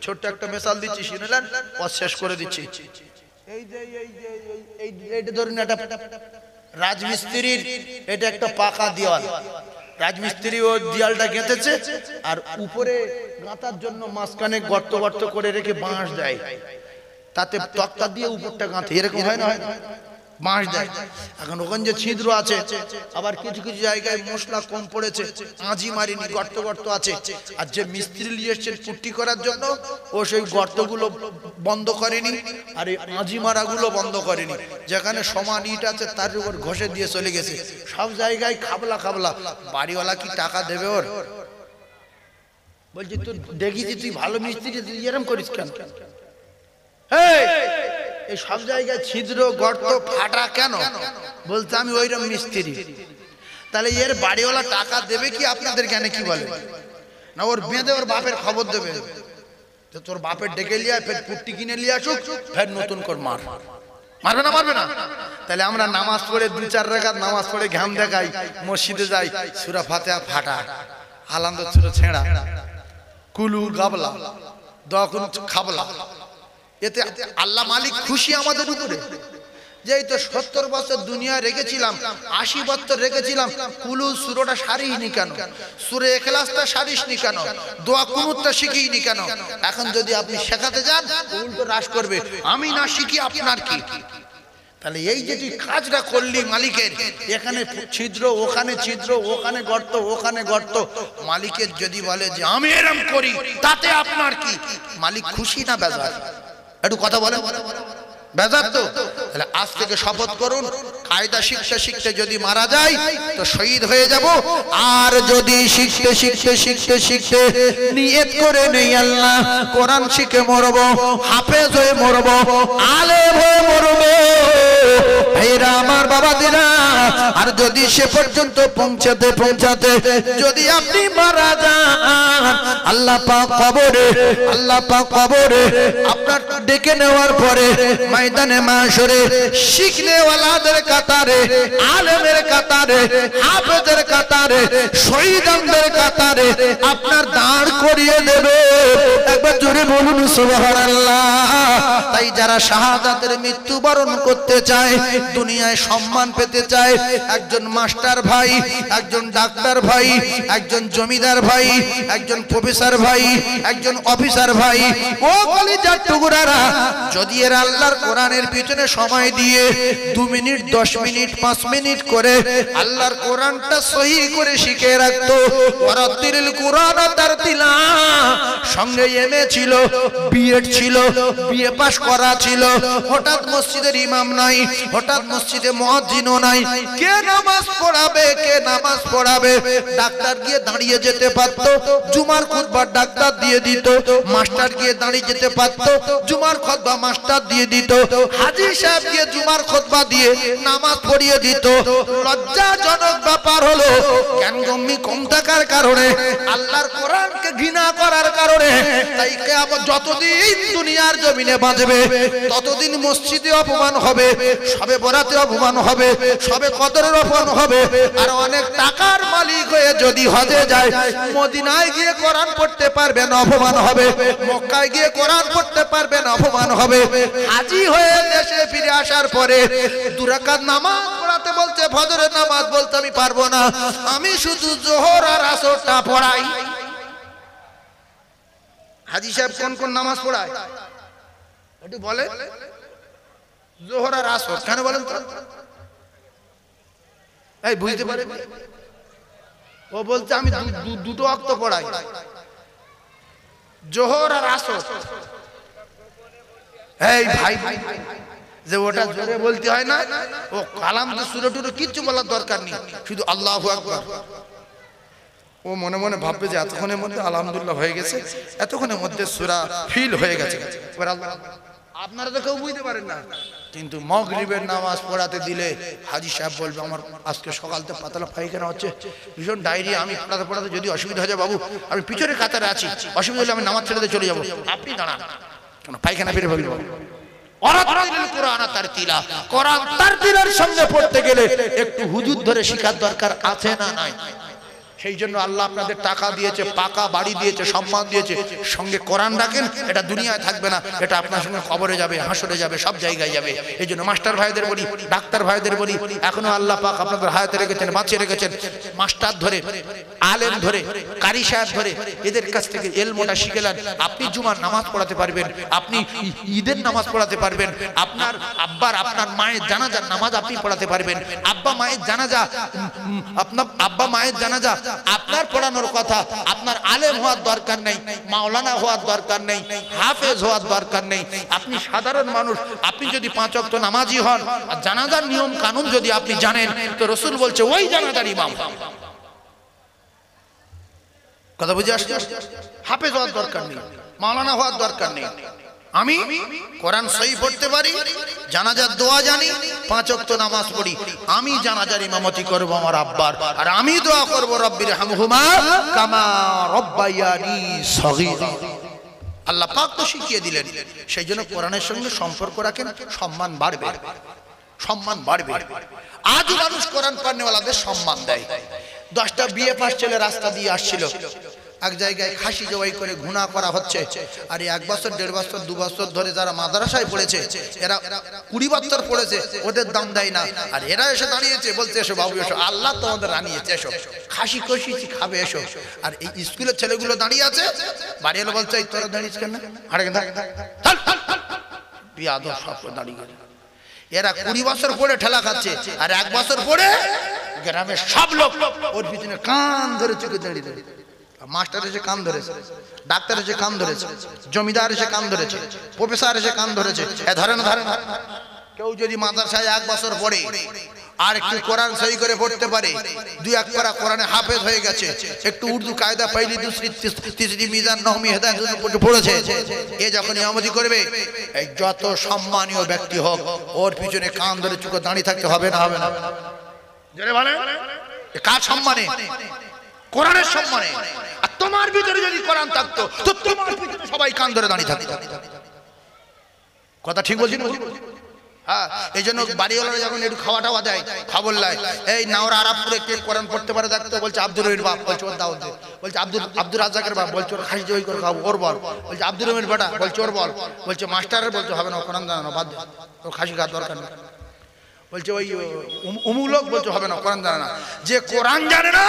ছোট্ট একটা মিসাল দিচ্ছি, শুনলেন, ও শেষ করে দিচ্ছি। এইটা ধরুন একটা রাজমিস্ত্রির, এটা একটা পাকা দেওয়াল, রাজমিস্ত্রি ও দেওয়ালটা গেঁথেছে, আর উপরে গাঁথার জন্য মাঝখানে গর্ত গর্ত করে রেখে বাঁশ দেয়, তাতে তক্তা দিয়ে উপরটা গাঁথে, এরকম হয় না? হয় না? বাঁশ দেয়। এখন ওখানে যে ছিদ্র আছে, আবার কিছু কিছু জায়গায় মশলা কম পড়েছে, আঁজি মারিনি, গর্ত গর্ত আছে, আর যে মিস্ত্রি নিয়ে এসছেন পুট্টি করার জন্য, ও সেই গর্তগুলো বন্ধ করেনি, আর এই আঁজি মারাগুলো বন্ধ করেনি, যেখানে সমান ইট আছে তার উপর ঘষে দিয়ে চলে গেছে, সব জায়গায় খাবলা খাবলা। বাড়িওয়ালা কি টাকা দেবে ওর? বলছি তুই দেখেছি, তুই ভালো মিস্ত্রি, তুই এরকম করিস কেন? এই সব জায়গায় ছিদ্র গর্ত ফাটা কেন? বলতে আমি ওইরকম মিস্ত্রি। তাহলে এর বাড়িওয়ালা টাকা দেবে কি আপনাদের জ্ঞানে কি বলে? না ওর বেঁধে ওর বাপের খবর দেবে, তো তোর বাপের ডেকে লিয়া ফের পুট্টি কিনে লিয়ে আসুক, ফের নতুন করে মারবে না? মারবে না? তাহলে আমরা নামাজ পড়ে 2-4 রাকাত নামাজ পড়ে ঘাম দেখাই, মসজিদে যাই, সূরা ফাতিহা ফাটা, আলামদ সূরা ছেঁড়া, কুলু গাবলা, দোয়া কুনুত খাবলা। এতে আল্লাহ মালিক খুশি আমাদের উপরে যে এই তো 70 বছর দুনিয়া রেখেছিলাম, 80 বছর রেখেছিলাম, কুলু সূরাটা সারিনি কেন? সূরা ইখলাসটা সারিসনি কেন? দোয়া কুনুতটা শিখিনি কেন? এখন যদি আপনি শেখাতে যান, উল্টো রাশ করবে, আমি না শিখি আপনার কি? তাহলে এই যে তুই কাজটা করলি মালিকের, এখানে ছিদ্র, ওখানে ছিদ্র, ওখানে গর্ত, ওখানে গর্ত, মালিকের যদি বলে যে আমি এরকম করি, তাতে আপনার কি? মালিক খুশি না বেজার? একটু কথা বলেন। বেজার তো? তাহলে আজ থেকে শপথ করুন, কায়দা শিখতে শিখতে যদি মারা যায় তো শহীদ হয়ে যাব, আর যদি শিখতে শিখতে শিখতে শিখতে নিয়ত করে নেই আল্লাহ কোরআন শিখে মরব, হাফেজ হয়ে মরব, আলেম হয়ে মরব, ভাইরা আমার, বাবা দিনা, আর যদি সে পর্যন্ত পৌঁছাতে পৌঁছাতে যদি আপনি মারা যান, আল্লাহ পাক কবরে আপনার ডেকে নেওয়ার পরে ময়দানে মাশরে শিখনে ওয়ালাদের কাতারে, আলেমের কাতারে, হাফেজের কাতারে, শহীদদের কাতারে আপনার দাঁড় করিয়ে দেবে। একবার জোরে বলুন সুবহানাল্লাহ। তাই যারা শাহাদাতের মৃত্যুবরণ করতে চায়, দুনিয়ায় সম্মান পেতে চায়, একজন মাস্টার ভাই, একজন ডাক্তার ভাই, একজন জমিদার ভাই, একজন প্রফেসর ভাই, একজন অফিসার ভাই, ও কলিজার টুকরারা, যদি এর আল্লাহর কোরআনের পিছনে সময় দিয়ে 2 মিনিট, 10 মিনিট, 5 মিনিট করে আল্লাহর কোরআনটা সহি করে শিখে রাখতো, ওয়ারাতিল কোরআন তারতিলা, সঙ্গে এমএ ছিল, বিএড ছিল, বিএ পাস করা ছিল, হঠাৎ মসজিদের ইমাম নাই, হঠাৎ মসজিদে মুয়াজ্জিনও নাই, কে নামাজ পড়াবে? কে নামাজ পড়াবে? ডাক্তার গিয়ে দাঁড়িয়ে যেতে পারতো, জুমার খুতবা ডাক্তার দিয়ে দিত, মাস্টার গিয়ে দাঁড়িয়ে যেতে পারতো, জুমার খুতবা মাস্টার দিয়ে দিত, হাজী সাহেব গিয়ে জুমার খুতবা দিয়ে নামাজ পড়িয়ে দিত। লজ্জাজনক ব্যাপার হলো জ্ঞানগম্যি কম থাকার কারণে, আল্লাহর কোরআনকে ঘৃণা করার কারণে করে। তাই কিয়ামত যতদিন দুনিয়ার জমিনে বাঁচবে ততদিন মসজিদে অপমান হবে, সবে বরাতে অপমান হবে, সবে কদরের অপমান হবে। আর অনেক টাকার মালিক হয়ে যদি হজে যায়, মদিনায় গিয়ে কোরআন পড়তে পারবে না, অপমান হবে। মক্কায় গিয়ে কোরআন পড়তে পারবে না, অপমান হবে। হাজী হয়ে দেশে ফিরে আসার পরে 2 রাকাত নামাজ পড়াতে বলছে, ফজরের নামাজ বলতে আমি পারবো না, আমি শুধু যোহর আর আসরটা পড়াই। হাজী সাহেব কোন কোন নামাজ পড়ায় একটু বলে? যোহর আর আসর। কেন বলেন তো? এই বুঝতে পারে? ও বলছে আমি দুটো ওয়াক্ত পড়াই, যোহর আর আসর। এই ভাই যে ওটা জোরে বলতে হয় না, ও কালাম তো সূরা টুরে কিচ্ছু বলার দরকার নেই, শুধু আল্লাহু আকবার। ও মনে মনে ভাববে যে এতক্ষণের মধ্যে আলহামদুলিল্লাহ হয়ে গেছে, এতক্ষণের মধ্যে সূরা ফিল হয়ে গেছে। আপনারা তো কেউ বুঝতে পারেন না, কিন্তু মাগরিবের নামাজ পড়াতে দিলে হাজী সাহেব বলবে আমার আজকে সকালতে পাতলা পায়খানা হচ্ছে, ভীষণ ডায়রিয়া, আমি পড়াতে যদি অসুবিধা হয়ে যায় বাবু, আমি পিছনের কাতারে আছি, অসুবিধা হলে আমি নামাজ ছেড়ে দিয়ে চলে যাবো, আপনি দাঁড়ান, কেন পায়খানা ফিরে ফেলবো। কোরআন তারতিলের সঙ্গে পড়তে গেলে একটু হুজুর ধরে শিখার দরকার আছে না নাই? সেই জন্য আল্লাহ আপনাদের টাকা দিয়েছে, পাকা বাড়ি দিয়েছে, সম্মান দিয়েছে, সঙ্গে কোরআন রাখেন, এটা দুনিয়ায় থাকবে না, এটা আপনার সঙ্গে কবরে যাবে, হাসরে যাবে, সব জায়গায় যাবে। এই জন্য মাস্টার ভাইদের বলি, ডাক্তার ভাইদের বলি, এখনো আল্লাহ পাক আপনাদের হায়াতে রেখেছেন, বাঁচিয়ে রেখেছেন। মাস্টার ধরে, আলেম ধরে, কারি সাহেব ধরে, এদের কাছ থেকে এলমটা শিখেলেন, আপনি জুমার নামাজ পড়াতে পারবেন, আপনি ঈদের নামাজ পড়াতে পারবেন, আপনার আব্বার আপনার মায়ের জানাজার নামাজ আপনি পড়াতে পারবেন। আব্বা মায়ের জানাজা, আপনার আব্বা মায়ের জানাজা আপনার পড়ানোর কথা। আপনার আলেম হওয়ার দরকার নেই, মাওলানা হওয়ার দরকার নেই, হাফেজ হওয়ার দরকার নেই। আপনি সাধারণ মানুষ, আপনি যদি 5 ওয়াক্ত নামাজি হন আর জানাজার নিয়ম কানুন যদি আপনি জানেন, তো রাসূল বলছে ওই জানাজার ইমাম। কথা বুঝে আসছে? হাফেজ হওয়ার দরকার নেই, মাওলানা হওয়ার দরকার নেই। আমি কোরআন সহি পড়তে পারি, জানাজার দোয়া জানি, 5 ওয়াক্ত নামাজ পড়ি, আমি জানাজার ইমামতি করব আমার আব্বার, আর আমি দোয়া করব রব্বির হামহুমা কামা রব্বায়ানি সগীরা। আল্লাহ পাক তো শিখিয়ে দিলেন। সেই জন্য কোরআনের সঙ্গে সম্পর্ক রাখেন, সম্মান বাড়বে, সম্মান বাড়বে। আজ মানুষ কোরআন পড়নেওয়ালাদের সম্মান দেয়। 10টা বিএ পাস ছেলে রাস্তা দিয়ে আসছিল, এক জায়গায় খাসি জবাই করে ঘুণা করা হচ্ছে, আর 1 বছর 1.5 বছর 2 বছর ধরে যারা মাদ্রাসায় পড়েছে, এরা 20 বছর পড়েছে, ওদের দাম দেয় না, আর এরা এসে দাঁড়িয়েছে, বলছে এসো বাবু এসো, আল্লাহ তোমাদের আনিয়েছে, এসো খাসি কষিছি খাবে এসো। আর এই স্কুলের ছেলেগুলো দাঁড়িয়ে আছে, বাড়ি এলো বলছে এই তোরা দাঁড়িয়েছিস কেন, হাড়ে বিয়াদব সব দাঁড়িয়ে গেল। এরা 20 বছর পড়ে ঠেলা খাচ্ছে, আর 1 বছর পড়ে গ্রামের সব লোক ওর পিছনে কান ধরে চুকে দাঁড়িয়ে দাঁড়িয়ে। মাস্টার এসে কান ধরেছে, ডাক্তার এসে কান ধরেছে, জমিদার এসে কান ধরেছে, প্রফেসর এসে কান ধরেছে, ধরে না ধরে না। কেউ যদি মাদ্রাসায় 1 বছর পড়ে আর একটু কোরআন সহি করে পড়তে পারে, 2-1 পারা কোরআনে হাফেজ হয়ে গেছে, একটু উর্দু কায়দা পয়লি দুসরি তিসরি মিজান নহমি হেদায়েত পড়েছে, এ যখন ইমামতি করবে, এই যত সম্মানীয় ব্যক্তি হোক ওর পিছনে কান ধরে চুকে দাঁড়িয়ে থাকতে হবে না? হবে না? জোরে বলেন। কার সম্মানে? কোরআনের সম্মানে। আর তোমার ভিতরে যদি কোরআন থাকতো তো তোমার ভিতরে সবাই কান ধরে দাঁড়িয়ে থাকতো। কথা ঠিক বলছি না? হ্যাঁ, এই জন্য বাড়িওয়ালারা যখন একটু খাওয়া টাওয়া দেয়, খবর লাই, এই নাওরা আরাবপুরে কে কোরআন পড়তে পারে দেখতো, বলছে আব্দুর রহিমের বাপ, বলছে ওর দাওয়াত দে, বলছে আব্দুর রাজ্জাকের বাপ, বলছে ওর খাসি জবাই করে খাবো, ওর বল, বলছে আব্দুর রহিমের বেটা, বলছে ওর বল, বলছে মাস্টারের, বলছে হবে না, কোরআন জানা না, বাদ দে, ওর খাসি খাওয়ার দরকার নেই, বলছে ওই অমুক লোক, বলছে হবে না, কোরআন জানে না। যে কোরআন জানে না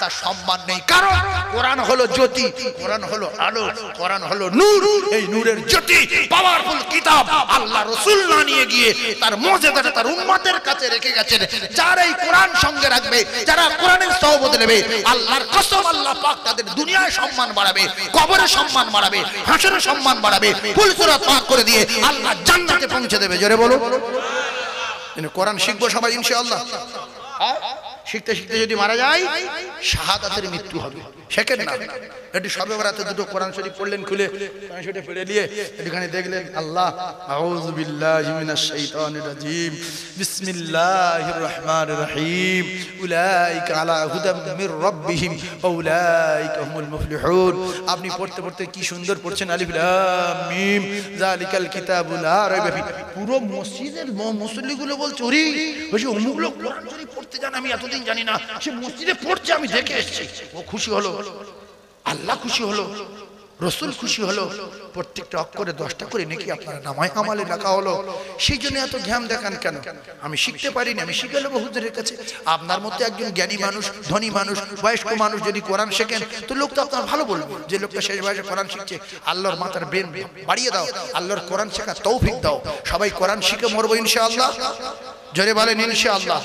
তার সম্মান নেই, কারণ কোরআন হলো জ্যোতি, কোরআন হলো আলো, কোরআন হলো নূর। এই নূরের জ্যোতি, পাওয়ারফুল কিতাব আল্লাহ রাসূল না নিয়ে গিয়ে তার মুজিজাটা তার উম্মতের কাছে রেখে গেছেন। যারা এই কোরআন সঙ্গে রাখবে, যারা কোরআনের সহবত নেবে, আল্লাহর কসম আল্লাহ পাক তাদের দুনিয়ায় সম্মান বাড়াবে, কবরে সম্মান বাড়াবে, হাসরে সম্মান বাড়াবে, ফুলসিরাত পার করে দিয়ে আল্লাহ জান্নাতে পৌঁছে দেবে। জোরে বলো। কোরআন শিখবো সবাই ইনশাআল্লাহ। শিখতে শিখতে যদি মারা যায় শাহাদাতের মৃত্যু হবে, শেখেন না। একটু সবে বরাতে দুটো কোরআন শরীফ পড়লেন, খুলে কোরআন শরীফ পড়ে দিয়ে একটুখানি দেখলেন, আল্লাহ আউযু বিল্লাহি মিনাশ শাইতানির রাজিম, বিসমিল্লাহির রহমানির রহিম, উলাইকা আলা হুদাম মির রাব্বিহিম ওয়া উলাইকা হুমুল মুফলিহুন। আপনি পড়তে পড়তে কি সুন্দর পড়ছেন, আলিফ লাম মিম যালিকাল কিতাবু লা রাইবা ফি। পুরো মসজিদের মুসল্লিগুলো বলছে, ওরে ওই অমুক লোক কোরআন শরীফ পড়তে জানে, আমি এতদিন জানি না, সে মসজিদে পড়ছে, আমি দেখে এসেছি। ও খুশি হলো, আল্লাহ খুশি হলো, রসুল খুশি হলো। প্রত্যেকটা অক্ষরে 10টা করে নাকি আপনার নামায় আমালে লেখা হলো। সেই জন্য এত জ্ঞান দেখান কেন? আমি শিখতে পারিনি, আমি শিখে নেবো হুজুরের কাছে। আপনার মধ্যে একজন জ্ঞানী মানুষ, ধনী মানুষ, বয়স্ক মানুষ যদি কোরআন শেখেন, তো লোক তো আপনার ভালো বলবে, যে লোকটা শেষ বয়সে কোরআন শিখছে। আল্লাহর মাথার ব্রেন বাড়িয়ে দাও, আল্লাহর কোরআন শেখার তৌফিক দাও। সবাই কোরআন শিখে মরবো ইনশাআল্লাহ। জোরে বলেন ইনশাআল্লাহ।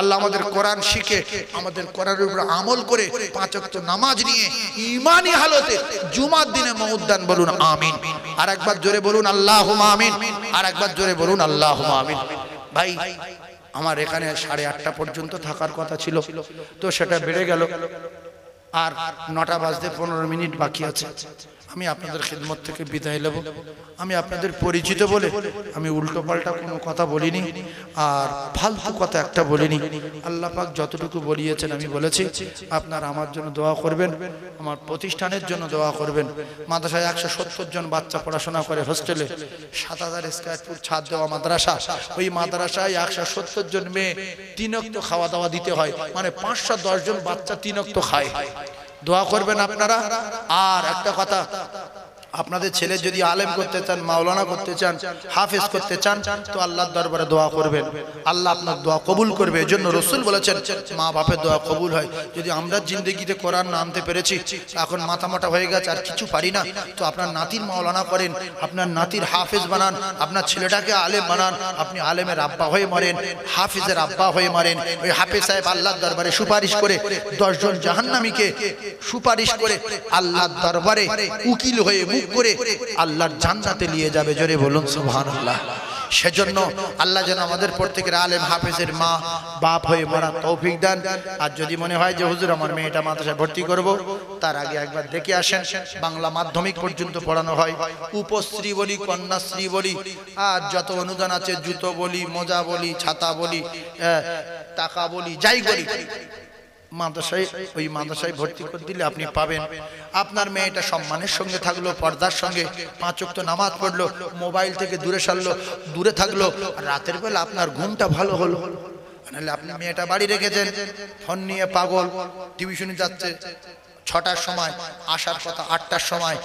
আল্লাহ আমাদের কোরআন শিখে, আমাদের কোরআনের উপর আমল করে 5 ওয়াক্ত নামাজ নিয়ে ঈমানি হালতে জুমার দিনে মউদ্দান বলুন আমিন। আর একবার জোরে বলুন আল্লাহুম্মা আমিন। আর একবার জোরে বলুন আল্লাহুম্মা আমিন। ভাই, আমার এখানে 8:30 পর্যন্ত থাকার কথা ছিল, তো সেটা বেড়ে গেল, আর 9টা বাজতে 15 মিনিট বাকি আছে। আমি আপনাদের খিদমত থেকে বিদায় নেব। আমি আপনাদের পরিচিত বলে আমি উল্টো পাল্টা কোনো কথা বলিনি, আর ফালতু কথা একটা বলিনি। আল্লাহ পাক যতটুকু বলিয়েছেন আমি বলেছি। আপনারা আমার জন্য দোয়া করবেন, আমার প্রতিষ্ঠানের জন্য দোয়া করবেন। মাদ্রাসায় 170 জন বাচ্চা পড়াশোনা করে, হোস্টেলে 7000 স্কয়ার ফুট ছাদ দেওয়া মাদ্রাসা। ওই মাদ্রাসায় 170 জন মেয়ে 3 ওয়াক্ত খাওয়া দাওয়া দিতে হয়, মানে 510 জন বাচ্চা 3 ওয়াক্ত খায়। দোয়া করবেন আপনারা। আর একটা কথা, আপনাদের ছেলে যদি আলেম করতে চান, মাওলানা করতে চান, হাফেজ করতে চান, তো আল্লাহর দরবারে দোয়া করবেন, আল্লাহ আপনার দোয়া কবুল করবে। এজন্য রাসূল বলেছেন মা বাপের দোয়া কবুল হয়। যদি আমরা জিন্দেগিতে কোরআন না আনতে পেরেছি, এখন মাথা মোটা হয়ে গেছে আর কিছু পারি না, তো আপনার নাতির মাওলানা করেন, আপনার নাতির হাফেজ বানান, আপনার ছেলেটাকে আলেম বানান। আপনি আলেমের আব্বা হয়ে মরেন, হাফেজের আব্বা হয়ে মরেন। ওই হাফেজ সাহেব আল্লাহর দরবারে সুপারিশ করে 10 জন জাহান্নামীকে সুপারিশ করে আল্লাহর দরবারে উকিল হয়ে করে আল্লাহর জান্নাতে নিয়ে যাবে। জোরে বলুন সুবহানাল্লাহ। সেজন্য আল্লাহ যেন আমাদের প্রত্যেকের আলেম হাফেজের মা বাপ হয়ে মরার তৌফিক দেন। আর যদি মনে হয় যে হুজুর আমার মেয়েটা মাদ্রাসায় ভর্তি করব, তার আগে একবার দেখে আসেন। বাংলা মাধ্যমিক পর্যন্ত পড়ানো হয়, উপশ্রী বলি, কন্যাশ্রী বলি, আর যত অনুদান আছে, জুতো বলি, মোজা বলি, ছাতা বলি, টাকা বলি, যাই বলি, মাদ্রাসায় ওই মাদ্রাসায় ভর্তি করে দিলে আপনি পাবেন। আপনার মেয়েটা সম্মানের সঙ্গে থাকলো, পর্দার সঙ্গে 5 ওয়াক্ত নামাজ পড়লো, মোবাইল থেকে দূরে থাকলো, রাতের বেলা আপনার ঘুমটা ভালো হলো। নাহলে আপনি মেয়েটা বাড়ি রেখেছেন, ফোন নিয়ে পাগল, টিউশনে যাচ্ছে 6টার সময়, আসার কথা 8টার সময়,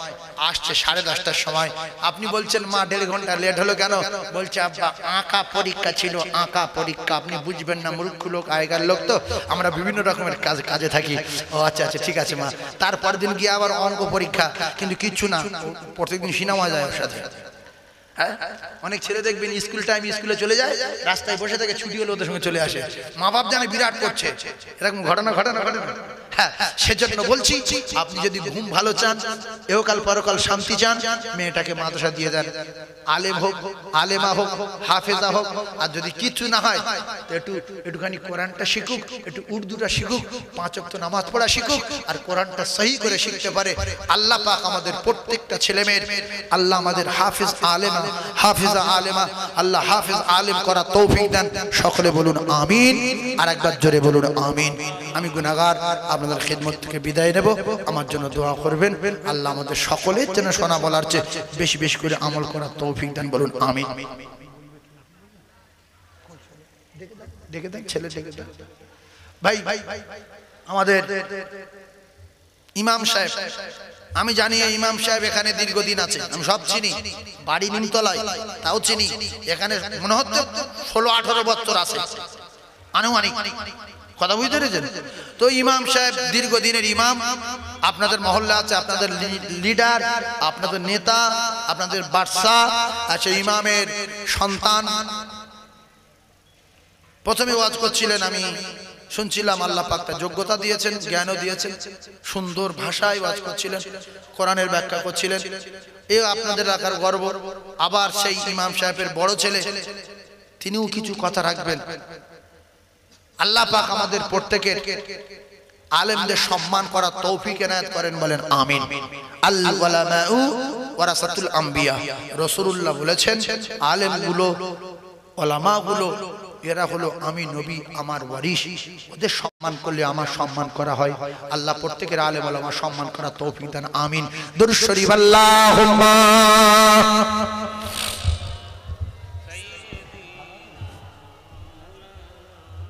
আসছে 10:30টার সময়। আপনি বলছেন মা 1.5 ঘন্টা লেট হলো কেন? বলছে আব্বা আঁকা পরীক্ষা ছিল, আঁকা পরীক্ষা। আপনি বুঝবেন না, মূর্খ লোক, আগেকার লোক তো, আমরা বিভিন্ন রকমের কাজে থাকি। ও আচ্ছা আচ্ছা ঠিক আছে মা। তারপর দিন গিয়ে আবার অঙ্ক পরীক্ষা, কিন্তু কিচ্ছু না, প্রত্যেকদিন সিনেমা যায় ওর সাথে। অনেক ছেলে দেখবেন স্কুল টাইম স্কুলে চলে যায়, রাস্তায় বসে থেকে ছুটি হলে ওদের সঙ্গে চলে আসে, মা বাপ জানে বিরাট করছে। এরকম ঘটনা। হ্যাঁ, সেজন্য বলছি, আপনি যদি ঘুম ভালো চান, এহকাল পরকাল শান্তি চান, মেয়েটাকে মাদ্রাসা দিয়ে দেন। আলেম হোক, আলেমা হোক, হাফেজা হোক। আর যদি কিছু না হয় তো একটুখানি কোরআনটা শিখুক, একটু উর্দুটা শিখুক, 5 ওয়াক্ত নামাজ পড়া শিখুক, আর কোরআনটা সহি করে শিখতে পারে। আল্লাহ পাক আমাদের প্রত্যেকটা ছেলে মেয়ের, আল্লাহ আমাদের হাফেজ আলেমা, হাফেজা আলেমা, আল্লাহ হাফেজ আলেম করা তৌফিক দেন। সকলে বলুন আমিন। আর একবার জোরে বলুন আমিন। আমি গুনাহগার, আপনাদের খিদমত থেকে বিদায় নেব। আমার জন্য দোয়া করবেন, আল্লাহ আমাদের সকলের জন্য শোনা বলার চেয়ে বেশি বেশি করে আমল করার তৌফিক দেন। বলুন আমিন। দেখে দেন ছেলে, দেখে দেন ভাই। আমাদের ইমাম সাহেব, আমি জানি ইমাম সাহেব এখানে দীর্ঘদিন আছে, আমি সব চিনি, বাড়ি নিমতলায়, তাও চিনি। এখানে মনে হচ্ছে 16-18 বছর আছে আনুমানিক, কথা বুঝতে পেরেছেন তো? ইমাম সাহেব দীর্ঘদিনের ইমাম, আপনাদের মহল্লা আছে, আপনাদের লিডার, আপনাদের নেতা, আপনাদের বাদশা আছে, ইমামের সন্তান। প্রথমে ওয়াজ করছিলেন, আমি শুনছিলাম, আল্লাহ পাক তার যোগ্যতা দিয়েছেন, জ্ঞানও দিয়েছেন, সুন্দর ভাষায় ওয়াজ করছিলেন, কোরআনের ব্যাখ্যা করছিলেন। এ আপনাদের রাখার গর্ব। আবার সেই ইমাম সাহেবের বড় ছেলে, তিনিও কিছু কথা রাখবেন। আল্লাহ পাক আমাদের প্রত্যেকের আলেমদের সম্মান করার তৌফিক এনায়েত করেন, বলেন আমিন। আল উলামাউ ওয়ারাসাতুল আম্বিয়া, রাসূলুল্লাহ বলেছেন আলেমগুলো, উলামাগুলো এরা হলো আমি নবী আমার ওয়ারিস, ওদের সম্মান করলে আমার সম্মান করা হয়। আল্লাহ প্রত্যেকের আলেম ওলামা সম্মান করার তৌফিক দেন, আমিন। দুরূদ শরীফ আল্লাহুম্মা